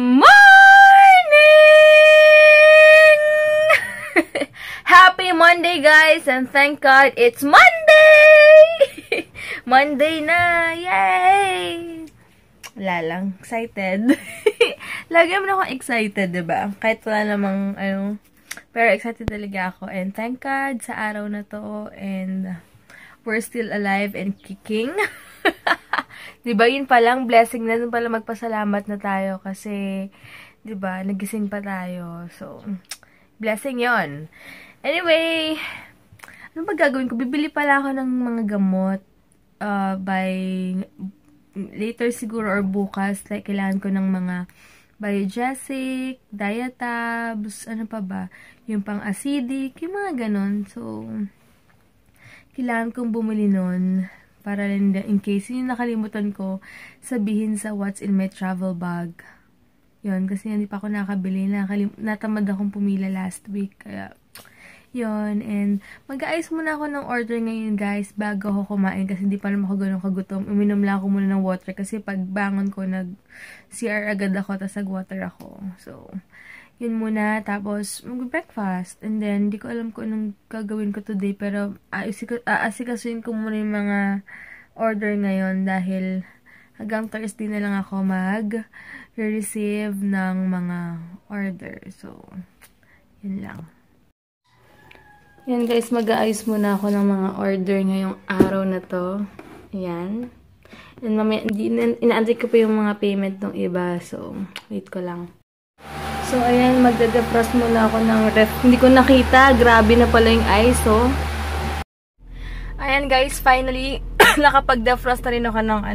morning! Happy Monday, guys! And thank God, it's Monday! Monday na! Yay! Wala lang. Excited. Lagi naman ako excited, diba? Kahit wala namang, pero excited talaga ako. And thank God sa araw na to. And we're still alive and kicking. Diba? Yun palang blessing na. Dun pala magpasalamat na tayo. Kasi, diba? Nagising pa tayo. So, blessing yon. Anyway, ano ba gagawin ko? Bibili pala ako ng mga gamot by later siguro or bukas. Like, kailangan ko ng mga Biogesic, Diatabs, ano pa ba? Yung pang acidic, yung mga ganon. So, kailangan kong bumili nun para in case yung nakalimutan ko, sabihin sa what's in my travel bag. Yun, kasi hindi pa ako nakabili. Natamad akong pumila last week. Kaya, yun. And, mag-aayos muna ako ng order ngayon, guys, bago ako kumain. Kasi hindi pa naman ako ganun kagutom. Uminom lang ako muna ng water. Kasi pag bangon ko, nag-CR agad ako, tapos nag-water ako. So, yun muna. Tapos, mag-breakfast. And then, hindi ko alam kung anong gagawin ko today. Pero, aasikasuin ko muna yung mga order ngayon. Dahil, hanggang Thursday na lang ako mag-receive ng mga order. So, yun lang. Yan guys, mag-aayos muna ako ng mga order ngayong araw na to. Ayan. And mamaya, inaantay ko pa yung mga payment ng iba. So, wait ko lang. So, ayan, magdadefrost muna ako ng ref. Hindi ko nakita. Grabe na pala yung ice, oh. Ayan guys, finally, nakapag-defrost na rin ako ng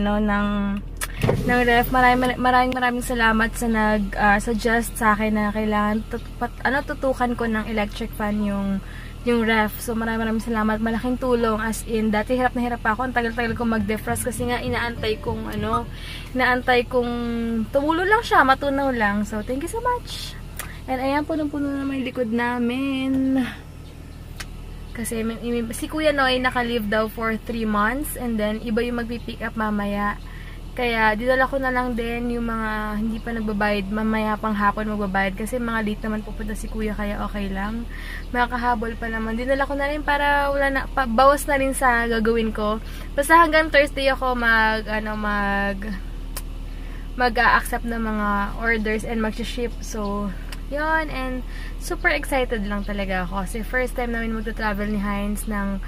ref. Maraming salamat sa nag-suggest sa akin na kailangan tutukan ko ng electric fan yung ref. So, maraming salamat. Malaking tulong. As in, dati hirap na hirap ako. Ang tagal-tagal kong mag-defrost kasi nga inaantay kong tumulo lang siya, matunaw lang. So, thank you so much. And ayan, punong-puno naman yung likod namin. Kasi, si Kuya Noy naka-leave daw for 3 months. And then, iba yung magpipick up mamaya. Kaya, dinala ko na lang din yung mga hindi pa nagbabayad. Mamaya pang hapon magbabayad. Kasi mga late naman pupunta si Kuya. Kaya okay lang. Makakahabol pa naman. Dinala ko na rin para wala na, bawas na rin sa gagawin ko. Basta hanggang Thursday ako mag-a-accept ng mga orders and mag-ship. So, yun. And super excited lang talaga ako. Kasi first time namin magta-travel ni Heinz ng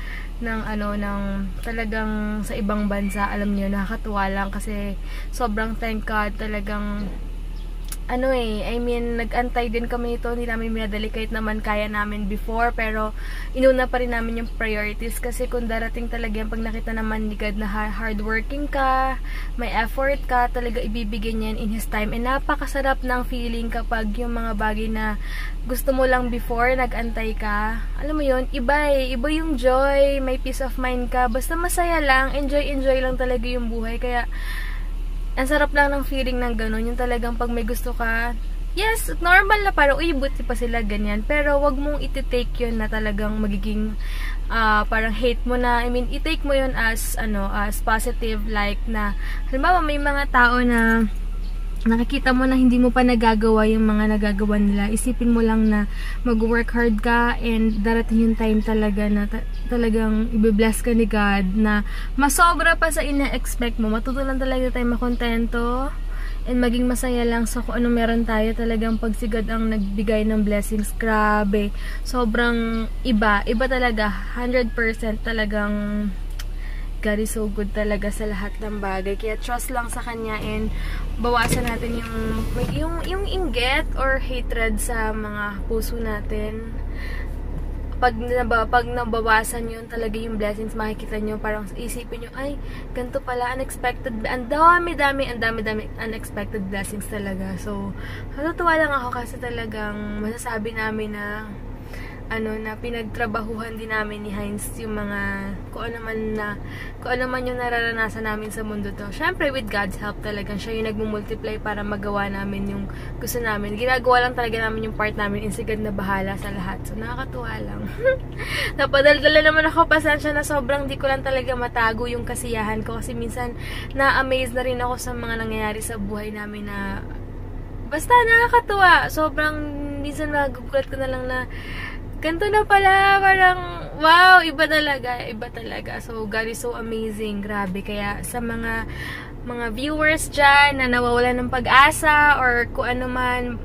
talagang sa ibang bansa. Alam niyo, nakakatuwa lang kasi sobrang thank God talagang nag-antay din kami nito. Hindi namin minadali kahit naman kaya namin before. Pero, inuna pa rin namin yung priorities. Kasi kung darating talaga yung pag nakita naman ni God na hardworking ka, may effort ka, talaga ibibigay niya in His time. And napakasarap ng feeling kapag yung mga bagay na gusto mo lang before, nag-antay ka. Alam mo yun, iba yung joy, may peace of mind ka. Basta masaya lang, enjoy lang talaga yung buhay. Kaya, ang sarap lang ng feeling ng gano'n. Yung talagang pag may gusto ka, yes, normal na parang, buti pa sila ganyan. Pero wag mong iti-take yun na talagang magiging parang hate mo na. I mean, i-take mo yun as positive. Like na, halimbawa may mga tao na nakikita mo na hindi mo pa nagagawa yung mga nagagawa nila. Isipin mo lang na mag-work hard ka and darating yung time talaga na talagang i-bless ka ni God na masobra pa sa ina-expect mo. Matutunan talaga tayo makontento and maging masaya lang sa kung anong meron tayo. Talagang pag si God ang nagbigay ng blessings, grabe. Sobrang iba talaga. 100% talagang God is so good talaga sa lahat ng bagay. Kaya trust lang sa Kanya and bawasan natin yung inggit or hatred sa mga puso natin. Pag nabawasan yun talaga yung blessings, makikita nyo, parang isipin nyo, ay, ganito pala, unexpected, ang dami unexpected blessings talaga. So, natutuwa lang ako kasi talagang masasabi namin na na pinagtrabahuhan din namin ni Heinz yung mga kung ano man yung nararanasan namin sa mundo to. Syempre with God's help talagang siya yung nagmumultiply para magawa namin yung gusto namin. Ginagawa lang talaga namin yung part namin, and si God na bahala sa lahat. So nakakatuwa lang. Napadaldala naman ako, pasensya na sobrang di ko lang talaga matago yung kasiyahan ko kasi minsan na-amaze na rin ako sa mga nangyayari sa buhay namin na basta nakakatuwa. Sobrang, minsan magugulat ko na lang na, ganito na pala, parang, wow, iba talaga. So, God is so amazing, grabe. Kaya, sa mga viewers dyan, na nawawalan ng pag-asa, or kung ano man,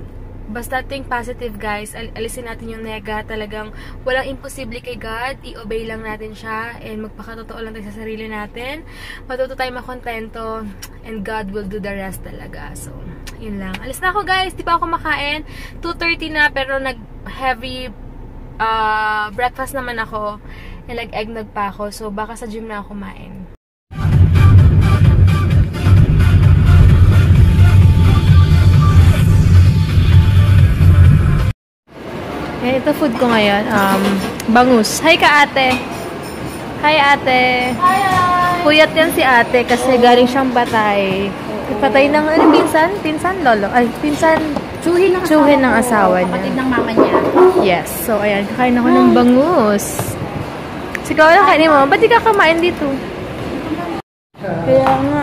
basta think positive, guys. Alisin natin yung nega. Talagang, walang imposible kay God. I-obey lang natin siya, and magpakatotoo lang tayo sa sarili natin. Matuto tayo makontento, and God will do the rest talaga. So, yun lang. Alis na ako, guys. Di pa ako makain. 2:30 na, pero nag-heavy breakfast naman ako. Nag-eggnog pa ako. So, baka sa gym na ako kumain. Ito food ko ngayon. Bangus. Hi ka, ate. Hi, ate. Hi. Puyat yan si ate kasi galing siyang patay. Patay ng, ano, pinsan, lolo. Ay, pinsan, tsuhin ng asawa niya. Kapatid ng mama niya. Yes. So, ayan. Kakain ako ng bangus. Sigaw na kainin mo. Ba't di ka kamain dito? Kaya nga.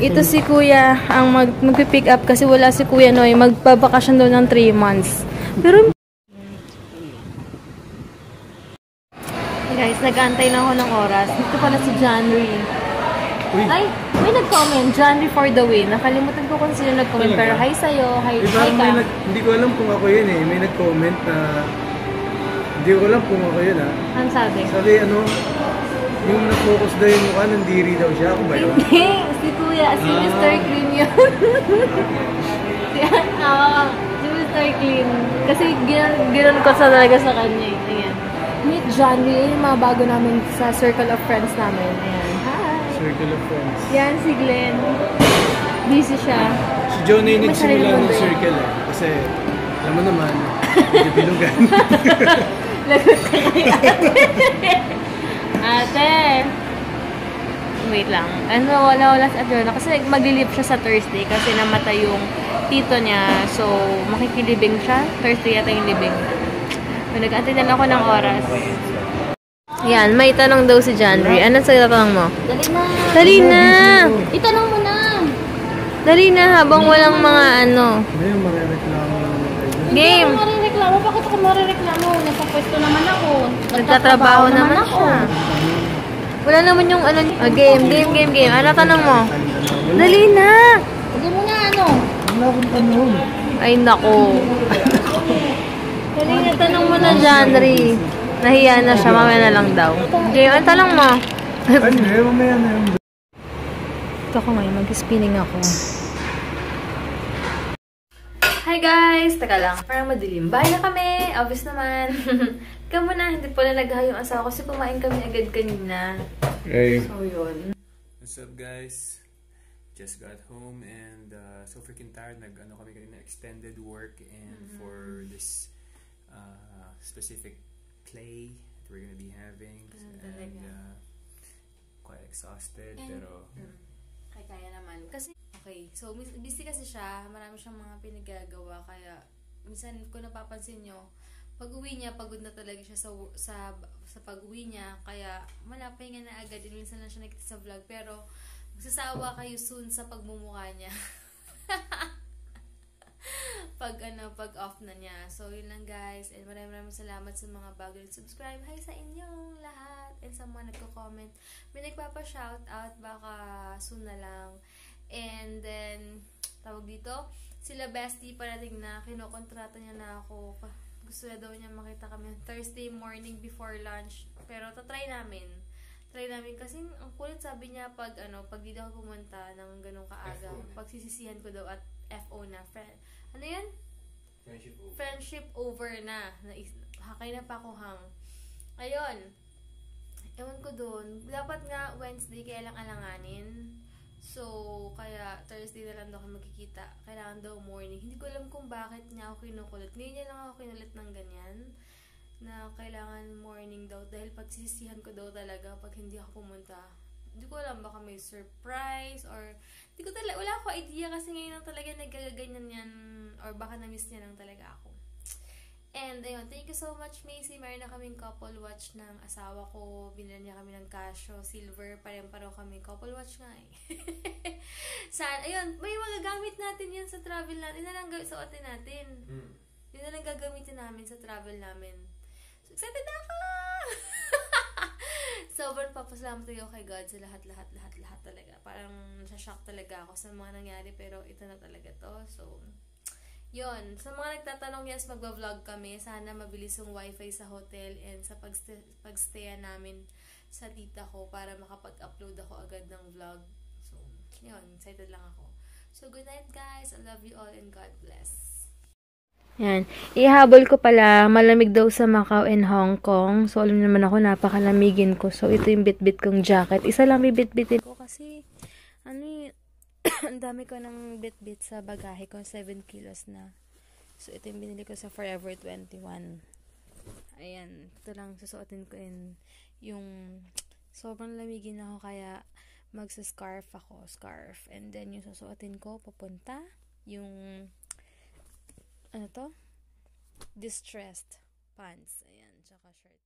Ito si kuya ang mag-pick up kasi wala si kuya Noy. Magbabakasyon daw ng 3 months. Pero, guys, nag-antay na ako ng oras. Dito pala si Janry. Ay, may nag-comment. Janry for the win. Nakalimutan ko kung sino nag-comment. Pero hi sa'yo. Hi ka. Hindi ko alam kung ako yun eh. May nag-comment na hindi ko alam kung ako yun Ang sabi? Sabi yung na-focus daw yung mukha, nandiri daw siya. Ako ba yun? Hindi. Si Kuya. Si Mr. Clean yun. Si Mr. Clean. Kasi ginan ko sa talaga sa kanya. Ayan. Meet Janry. Yung mga bago namin sa circle of friends namin. Ayan. Circle of friends. Yan, si Glenn. Busy siya. Si John ay nagsimula ng circle eh. Kasi, alam mo naman, medyo bilugan. Lagot ka kaya. Ate! Wait lang. Wala si Adriana. Kasi maglilip siya sa Thursday kasi namatay yung tito niya. So, makikilibing siya. Thursday yata yung libing. So, nag-antay na lang ako ng oras. Yan, may tanong daw si Janry. Ano sa tatanong mo? Dali na. Dali na! Itanong mo na. Dali na habang walang mga ano. Ano yung mga reklamo naman tayo? Game! Hindi ako marireklamo. Bakit ako marireklamo? Nasa pwesto naman ako. Nagtatrabaho naman siya. Wala naman yung ano. Game. Ano tanong mo? Dali na! Hindi mo na ano. Wala akong tanong. Ay, nako. Dali na, tanong mo na, Janry. Nahiya na siya, mamaya na lang daw. Game, ano tanong mo? Mamaya na yung... Ito ko ngayon, mag-spinning ako. Hi guys! Taka lang, parang madilim. Bahay na kami! Obvious naman. Ikaw muna, hindi pala naghaha yung asawa kasi kumain kami agad kanina. Hey. So, yun. What's up guys? Just got home and so freaking tired. Nag-ano kami kanina, extended work and for this specific play that we're gonna be having and quite exhausted and, pero kaya naman kasi okay, so busy kasi siya, marami siyang mga pinagagawa kaya minsan kung napapansin nyo pag uwi niya pagod na talaga siya sa pag-uwi niya kaya malapahinga na agad din minsan lang siya nakita sa vlog pero magsasawa kayo soon sa pagmumukha niya. pag off na niya. So, yun lang guys. And maraming salamat sa mga bago subscribe. Hi sa inyong lahat. And sa mga nagko-comment. May nagpapa-shoutout. Baka soon na lang. And then, tawag dito, sila bestie parating na. Kinokontrata niya na ako. Gusto na daw niya makita kami Thursday morning before lunch. Pero, tatry namin. Try namin kasi ang kulit sabi niya pag di daw pumunta ng ganong kaaga. Pagsisisihan ko daw at FO na. Ano yan? Friendship over na. Hakay na pa ako hang. Ayun. Ewan ko dun. Dapat nga Wednesday kaya lang alanganin. So, kaya Thursday na lang daw ako magkikita. Kailangan daw morning. Hindi ko alam kung bakit niya ako kinukulit. Ngayon niya lang ako kinulit ng ganyan. Na kailangan morning daw. Dahil pagsisisihan ko daw talaga pag hindi ako pumunta. Hindi ko alam, baka may surprise or hindi ko talaga, wala ako idea kasi ngayon lang talaga nagkaganyan yan or baka na-miss niya lang talaga ako. And ayun, thank you so much, Macy. Meron na kaming couple watch ng asawa ko. Binili niya kami ng Casio, silver. Pareho kami. Couple watch nga eh. Ayun, may magagamit natin yan sa travel natin. Yun na lang suotin natin. Yun na lang gagamitin namin sa travel namin. So, excited na ako! Sobrang papasalamat tayo kay God sa lahat talaga. Parang nasashock talaga ako sa mga nangyari, pero ito na talaga to. So, yun. Sa mga nagtatanong, yes, magba-vlog kami. Sana mabilis yung wifi sa hotel and sa pagstaya namin sa tita ko para makapag-upload ako agad ng vlog. So, yun. Excited lang ako. So, good night, guys. I love you all and God bless. Yan. Ihabol ko pala, malamig daw sa Macau and Hong Kong. So, alam naman ako, napakalamigin ko. So, ito yung bit-bit kong jacket. Isa lang bibit-bitin ko kasi, ang dami ko ng bit-bit sa bagahe ko. 7 kilos na. So, ito yung binili ko sa Forever 21. Ayan. Ito lang susuotin ko yung sobrang lamigin ako kaya magsa-scarf ako. Scarf. And then, yung susuotin ko papunta, yung distressed pants. Ayan. Tsaka shirt.